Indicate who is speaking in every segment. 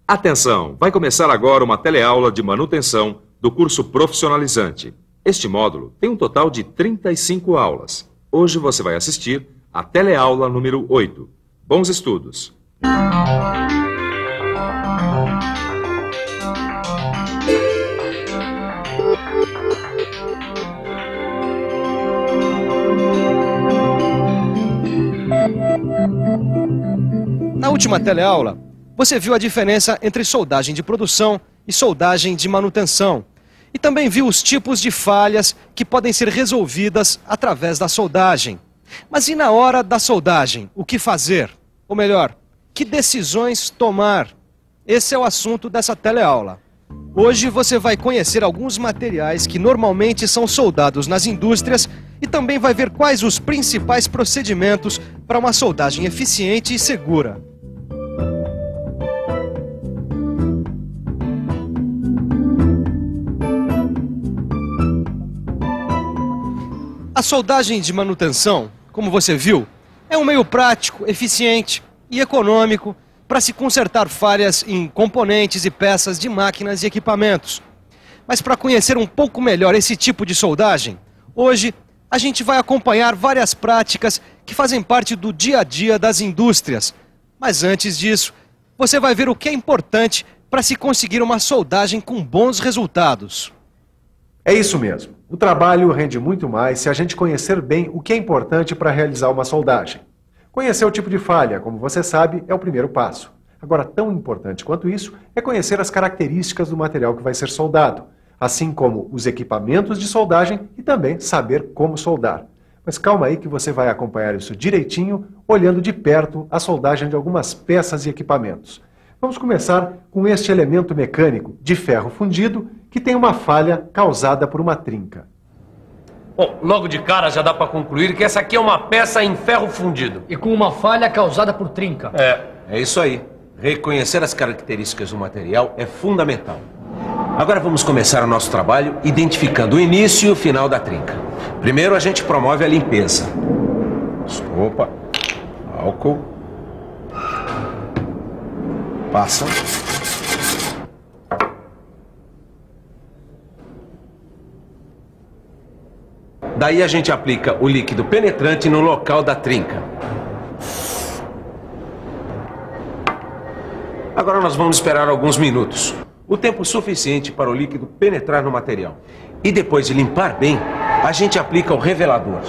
Speaker 1: Atenção! Vai começar agora uma teleaula de manutenção do curso profissionalizante. Este módulo tem um total de 35 aulas. Hoje você vai assistir a teleaula número 8. Bons estudos!
Speaker 2: Na última teleaula, você viu a diferença entre soldagem de produção e soldagem de manutenção. E também viu os tipos de falhas que podem ser resolvidas através da soldagem. Mas e na hora da soldagem, o que fazer? Ou melhor, que decisões tomar? Esse é o assunto dessa teleaula. Hoje você vai conhecer alguns materiais que normalmente são soldados nas indústrias e também vai ver quais os principais procedimentos para uma soldagem eficiente e segura. A soldagem de manutenção, como você viu, é um meio prático, eficiente e econômico para se consertar falhas em componentes e peças de máquinas e equipamentos. Mas para conhecer um pouco melhor esse tipo de soldagem, hoje a gente vai acompanhar várias práticas que fazem parte do dia a dia das indústrias. Mas antes disso, você vai ver o que é importante para se conseguir uma soldagem com bons resultados.
Speaker 3: É isso mesmo. O trabalho rende muito mais se a gente conhecer bem o que é importante para realizar uma soldagem. Conhecer o tipo de falha, como você sabe, é o primeiro passo. Agora, tão importante quanto isso é conhecer as características do material que vai ser soldado, assim como os equipamentos de soldagem e também saber como soldar. Mas calma aí que você vai acompanhar isso direitinho, olhando de perto a soldagem de algumas peças e equipamentos. Vamos começar com este elemento mecânico de ferro fundido que tem uma falha causada por uma trinca.
Speaker 4: Bom, logo de cara já dá para concluir que essa aqui é uma peça em ferro fundido.
Speaker 5: E com uma falha causada por trinca.
Speaker 6: É isso aí. Reconhecer as características do material é fundamental. Agora vamos começar o nosso trabalho identificando o início e o final da trinca. Primeiro a gente promove a limpeza. Opa, álcool. Passa. Daí a gente aplica o líquido penetrante no local da trinca. Agora nós vamos esperar alguns minutos. O tempo suficiente para o líquido penetrar no material. E depois de limpar bem, a gente aplica o revelador.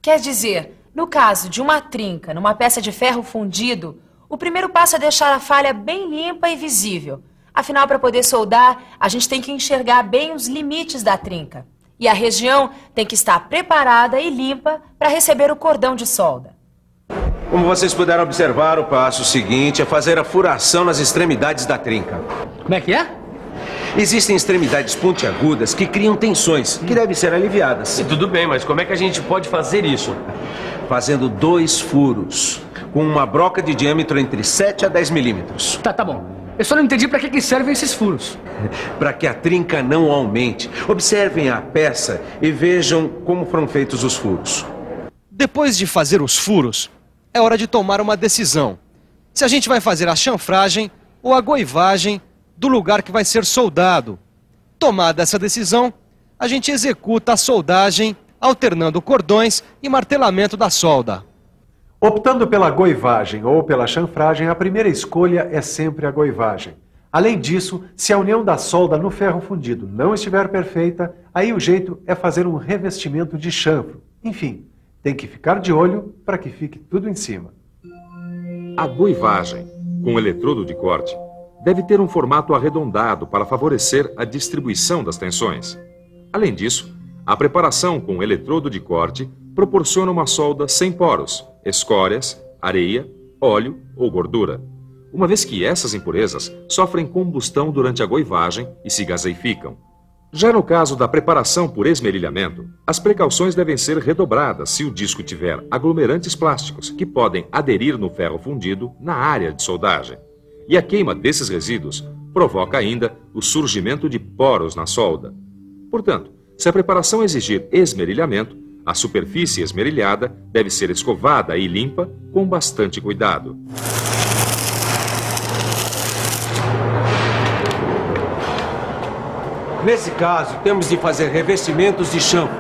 Speaker 7: Quer dizer, no caso de uma trinca numa peça de ferro fundido, o primeiro passo é deixar a falha bem limpa e visível. Afinal, para poder soldar, a gente tem que enxergar bem os limites da trinca. E a região tem que estar preparada e limpa para receber o cordão de solda.
Speaker 6: Como vocês puderam observar, o passo seguinte é fazer a furação nas extremidades da trinca.
Speaker 5: Como é que é?
Speaker 6: Existem extremidades pontiagudas que criam tensões, que devem ser aliviadas.
Speaker 4: E tudo bem, mas como é que a gente pode fazer isso?
Speaker 6: Fazendo 2 furos, com uma broca de diâmetro entre 7 a 10 milímetros.
Speaker 5: Tá bom. Eu só não entendi para que servem esses furos.
Speaker 6: Para que a trinca não aumente. Observem a peça e vejam como foram feitos os furos.
Speaker 2: Depois de fazer os furos, é hora de tomar uma decisão. Se a gente vai fazer a chanfragem ou a goivagem do lugar que vai ser soldado. Tomada essa decisão, a gente executa a soldagem alternando cordões e martelamento da solda.
Speaker 3: Optando pela goivagem ou pela chanfragem, a primeira escolha é sempre a goivagem. Além disso, se a união da solda no ferro fundido não estiver perfeita, aí o jeito é fazer um revestimento de chanfro. Enfim, tem que ficar de olho para que fique tudo em cima.
Speaker 1: A goivagem, com eletrodo de corte, deve ter um formato arredondado para favorecer a distribuição das tensões. Além disso, a preparação com eletrodo de corte proporciona uma solda sem poros, escórias, areia, óleo ou gordura, uma vez que essas impurezas sofrem combustão durante a goivagem e se gaseificam. Já no caso da preparação por esmerilhamento, as precauções devem ser redobradas se o disco tiver aglomerantes plásticos que podem aderir no ferro fundido na área de soldagem. E a queima desses resíduos provoca ainda o surgimento de poros na solda. Portanto, se a preparação exigir esmerilhamento, a superfície esmerilhada deve ser escovada e limpa com bastante cuidado.
Speaker 6: Nesse caso, temos de fazer revestimentos de chanfro.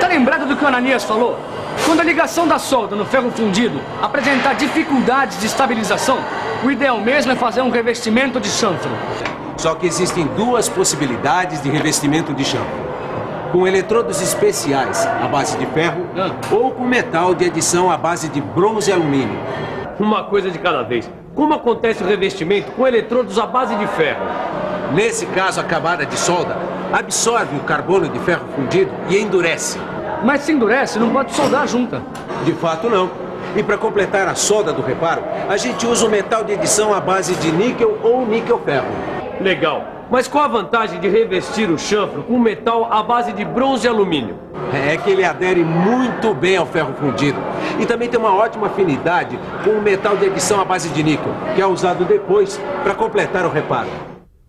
Speaker 5: Tá lembrado do que o Ananias falou? Quando a ligação da solda no ferro fundido apresentar dificuldades de estabilização, o ideal mesmo é fazer um revestimento de chanfro.
Speaker 6: Só que existem duas possibilidades de revestimento de chanfro. Com eletrodos especiais à base de ferro ou com metal de adição à base de bronze e alumínio.
Speaker 4: Uma coisa de cada vez. Como acontece o revestimento com eletrodos à base de ferro?
Speaker 6: Nesse caso, a camada de solda absorve o carbono de ferro fundido e endurece.
Speaker 5: Mas se endurece, não pode soldar junta.
Speaker 6: De fato, não. E para completar a solda do reparo, a gente usa o metal de adição à base de níquel ou níquel-ferro.
Speaker 4: Legal. Mas qual a vantagem de revestir o chanfro com metal à base de bronze e alumínio?
Speaker 6: É que ele adere muito bem ao ferro fundido. E também tem uma ótima afinidade com o metal de adição à base de níquel, que é usado depois para completar o reparo.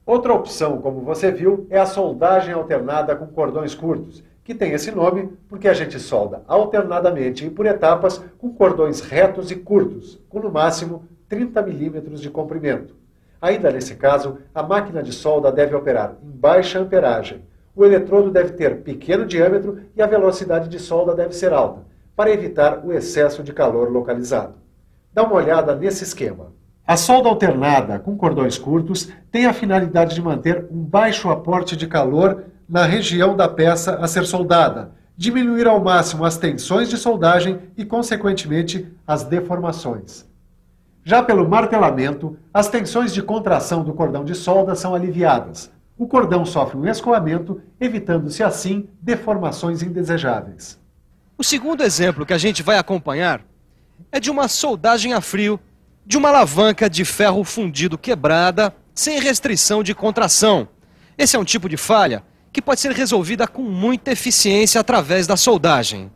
Speaker 3: Outra opção, como você viu, é a soldagem alternada com cordões curtos, que tem esse nome porque a gente solda alternadamente e por etapas com cordões retos e curtos, com no máximo 30 milímetros de comprimento. Ainda nesse caso, a máquina de solda deve operar em baixa amperagem. O eletrodo deve ter pequeno diâmetro e a velocidade de solda deve ser alta, para evitar o excesso de calor localizado. Dá uma olhada nesse esquema. A solda alternada com cordões curtos tem a finalidade de manter um baixo aporte de calor na região da peça a ser soldada, diminuir ao máximo as tensões de soldagem e, consequentemente, as deformações. Já pelo martelamento, as tensões de contração do cordão de solda são aliviadas. O cordão sofre um escoamento, evitando-se assim deformações indesejáveis.
Speaker 2: O segundo exemplo que a gente vai acompanhar é de uma soldagem a frio de uma alavanca de ferro fundido quebrada, sem restrição de contração. Esse é um tipo de falha que pode ser resolvida com muita eficiência através da soldagem.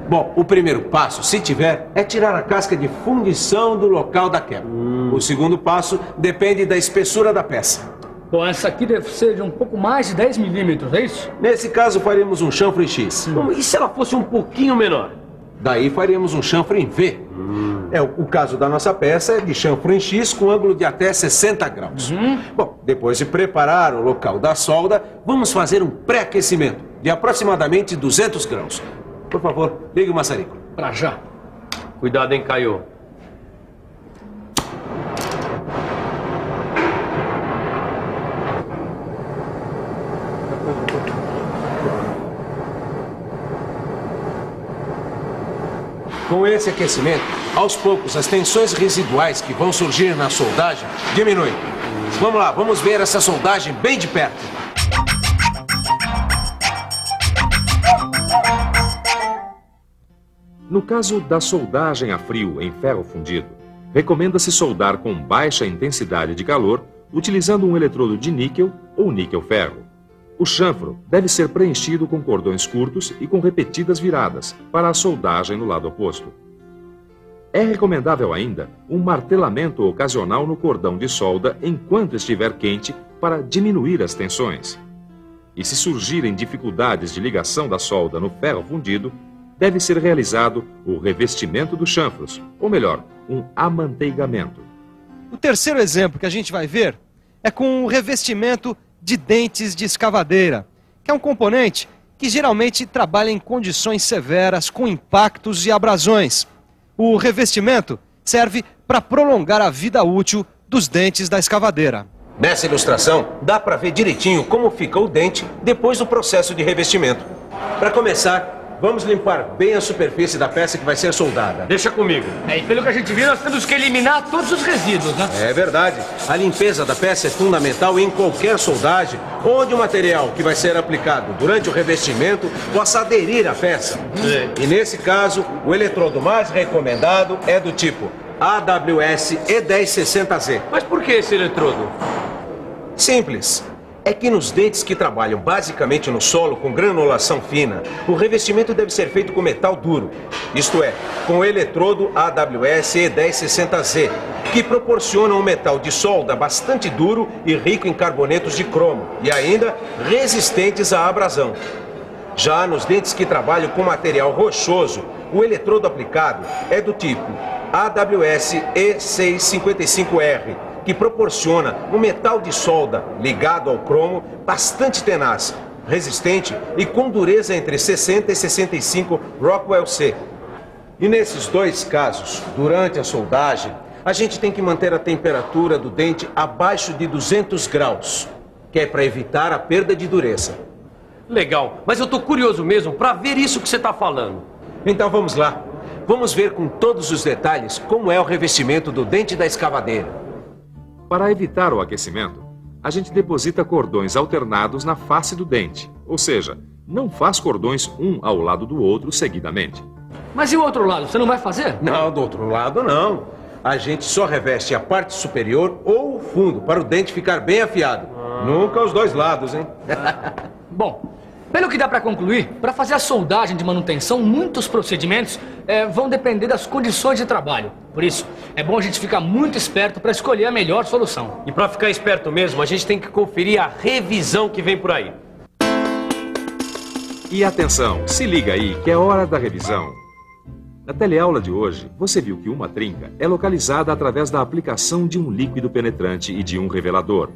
Speaker 6: Bom, o primeiro passo, se tiver, é tirar a casca de fundição do local da quebra. O segundo passo depende da espessura da peça.
Speaker 5: Bom, essa aqui deve ser de um pouco mais de 10 milímetros, é isso?
Speaker 6: Nesse caso, faremos um chanfro em X.
Speaker 4: E se ela fosse um pouquinho menor?
Speaker 6: Daí faremos um chanfro em V. O caso da nossa peça é de chanfro em X com ângulo de até 60 graus. Bom, depois de preparar o local da solda, vamos fazer um pré-aquecimento de aproximadamente 200 graus. Por favor, ligue o maçarico.
Speaker 5: Pra já.
Speaker 4: Cuidado, hein, Caio?
Speaker 6: Com esse aquecimento, aos poucos, as tensões residuais que vão surgir na soldagem diminuem. Vamos lá, vamos ver essa soldagem bem de perto.
Speaker 1: No caso da soldagem a frio em ferro fundido, recomenda-se soldar com baixa intensidade de calor, utilizando um eletrodo de níquel ou níquel-ferro. O chanfro deve ser preenchido com cordões curtos e com repetidas viradas para a soldagem no lado oposto. É recomendável ainda um martelamento ocasional no cordão de solda enquanto estiver quente para diminuir as tensões. E se surgirem dificuldades de ligação da solda no ferro fundido, deve ser realizado o revestimento dos chanfros, ou melhor, um amanteigamento.
Speaker 2: O terceiro exemplo que a gente vai ver é com o revestimento de dentes de escavadeira, que é um componente que geralmente trabalha em condições severas com impactos e abrasões. O revestimento serve para prolongar a vida útil dos dentes da escavadeira.
Speaker 6: Nessa ilustração, dá para ver direitinho como fica o dente depois do processo de revestimento. Para começar, vamos limpar bem a superfície da peça que vai ser soldada.
Speaker 4: Deixa comigo.
Speaker 5: E pelo que a gente viu, nós temos que eliminar todos os resíduos, né?
Speaker 6: É verdade. A limpeza da peça é fundamental em qualquer soldagem, onde o material que vai ser aplicado durante o revestimento possa aderir à peça. E nesse caso, o eletrodo mais recomendado é do tipo AWS E1060Z.
Speaker 4: Mas por que esse eletrodo?
Speaker 6: Simples. É que nos dentes que trabalham basicamente no solo com granulação fina, o revestimento deve ser feito com metal duro. Isto é, com o eletrodo AWS E1060Z, que proporcionam um metal de solda bastante duro e rico em carbonetos de cromo e ainda resistentes à abrasão. Já nos dentes que trabalham com material rochoso, o eletrodo aplicado é do tipo AWS E655R, que proporciona um metal de solda ligado ao cromo bastante tenaz, resistente e com dureza entre 60 e 65 Rockwell C. E nesses dois casos, durante a soldagem, a gente tem que manter a temperatura do dente abaixo de 200 graus, que é para evitar a perda de dureza.
Speaker 4: Legal, mas eu tô curioso mesmo para ver isso que você tá falando.
Speaker 6: Então vamos lá. Vamos ver com todos os detalhes como é o revestimento do dente da escavadeira.
Speaker 1: Para evitar o aquecimento, a gente deposita cordões alternados na face do dente, ou seja, não faz cordões um ao lado do outro seguidamente.
Speaker 5: Mas e o outro lado, você não vai fazer?
Speaker 6: Não, do outro lado não. A gente só reveste a parte superior ou o fundo para o dente ficar bem afiado. Nunca os dois lados, hein?
Speaker 5: Bom, pelo que dá para concluir, para fazer a soldagem de manutenção, muitos procedimentos vão depender das condições de trabalho. Por isso, é bom a gente ficar muito esperto para escolher a melhor solução.
Speaker 4: E para ficar esperto mesmo, a gente tem que conferir a revisão que vem por aí.
Speaker 1: E atenção, se liga aí que é hora da revisão. Na teleaula de hoje, você viu que uma trinca é localizada através da aplicação de um líquido penetrante e de um revelador.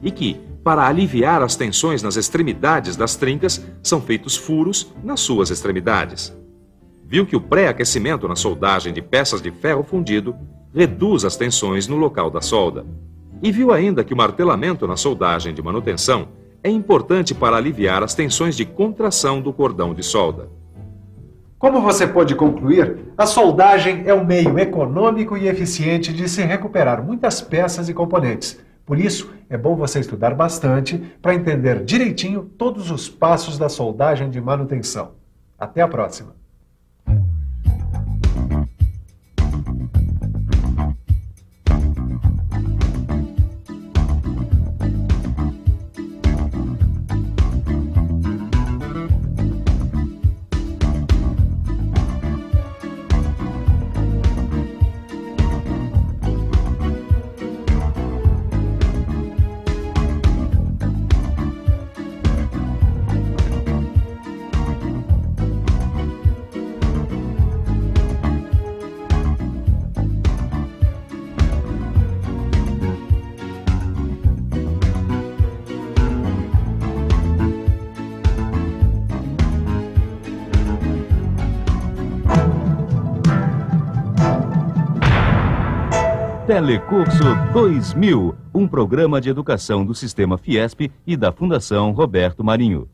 Speaker 1: E que, para aliviar as tensões nas extremidades das trincas, são feitos furos nas suas extremidades. Viu que o pré-aquecimento na soldagem de peças de ferro fundido reduz as tensões no local da solda. E viu ainda que o martelamento na soldagem de manutenção é importante para aliviar as tensões de contração do cordão de solda.
Speaker 3: Como você pôde concluir, a soldagem é um meio econômico e eficiente de se recuperar muitas peças e componentes. Por isso, é bom você estudar bastante para entender direitinho todos os passos da soldagem de manutenção. Até a próxima!
Speaker 8: Telecurso 2000, um programa de educação do Sistema Fiesp e da Fundação Roberto Marinho.